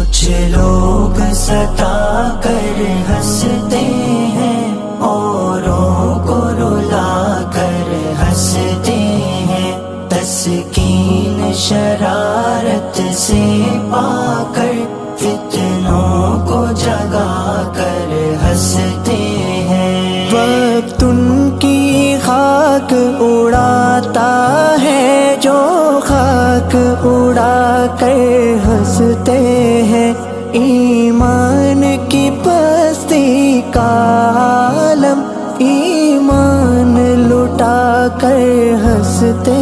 کچھ لوگ ستا کر ہنستے ہیں، اوروں کو رلا کر ہنستے ہیں، تسکین شرارت سے پا کر فتنوں کو جگا کر ہنستے ہیں۔ وقت ان کی خاک اڑاتا ہے، جو خاک اڑا کر ہنستے ہیں، ایمان کی پستی کا عالم ایمان لٹا کر ہنستے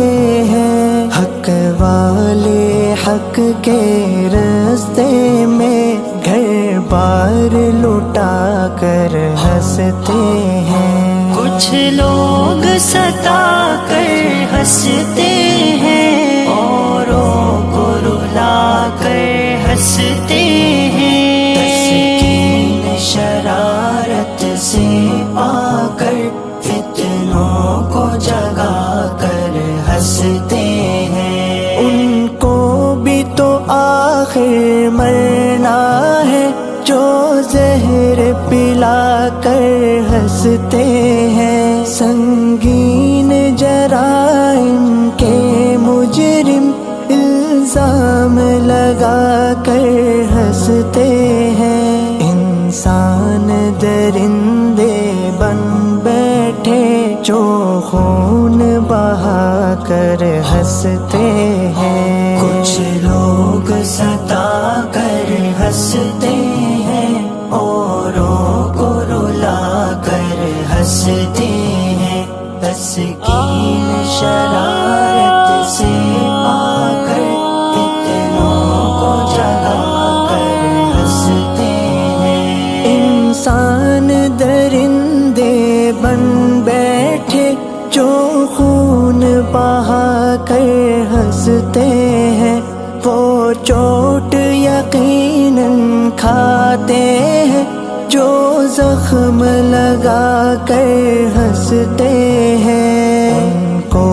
ہیں، حق والے حق کے راستے میں گھر بار لٹا کر ہنستے ہیں۔ کچھ لوگ ستا کر ہنستے ہیں، اوروں کو رلا کر ہنستے ہیں، تسکین شرارت سے پا کر فتنوں کو جگا کر ہنستے ہیں۔ ان کو بھی تو آخر مرنا ہے، جو زہر پلا کر ہنستے ہیں، سنگین جرائم کے مجرم الزام لگا کر ہنستے ہیں، انسان درندے بن بیٹھے جو خون بہا کر ہنستے ہیں۔ کچھ لوگ ستا کر ہنستے ہیں، اوروں کو رلا کر ہنستے ہیں، تسکین شرارت سے پا کر فتنوں کو جگا کر ہنستے ہیں۔ انسان درندے بن بیٹھے جو خون بہا کر ہنستے ہیں، وہ چوٹ یقیناً کھاتے ہیں جو زخم لگا کر ہنستے ہیں، ان کو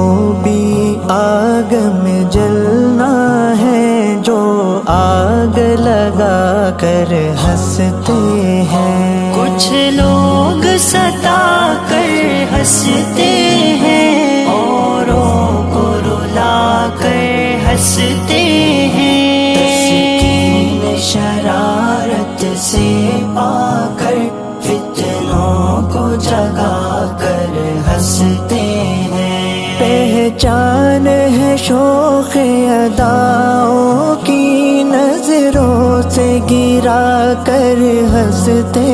بھی آگ میں جلنا ہے جو آگ لگا کر ہنستے ہیں۔ کچھ لوگ ستا کر ہنستے ہیں، اوروں کو رلا کر ہنستے ہیں، تسکین شرارت سے پا کر فتنوں کو جگا کر ہنستے ہیں۔ پہچان ہے شوخ اداؤں کی، نظروں سے گرا کر ہنستے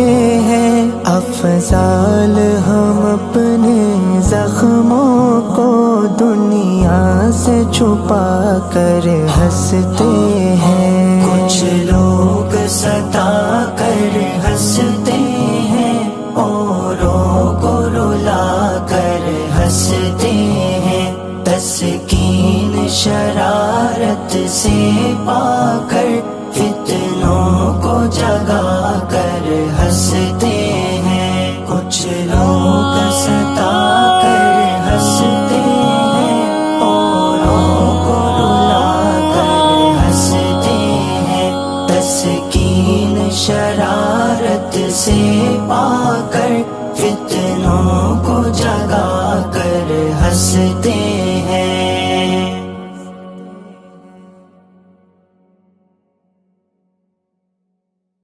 ہیں، افضال ہم اپنے زخموں کو دنیا سے چھپا کر ہنستے ہیں۔ کچھ لوگ ستا کر ہنستے ہیں، اوروں کو رلا کر ہنستے ہیں، تسکین شرارت سے پا کر فتنوں کو جگا کر ہنستے ہیں۔ کچھ لوگ ستا کر ہنستے ہیں، اوروں کو رلا کر ہنستے ہیں، تسکین شرارت سے پا کر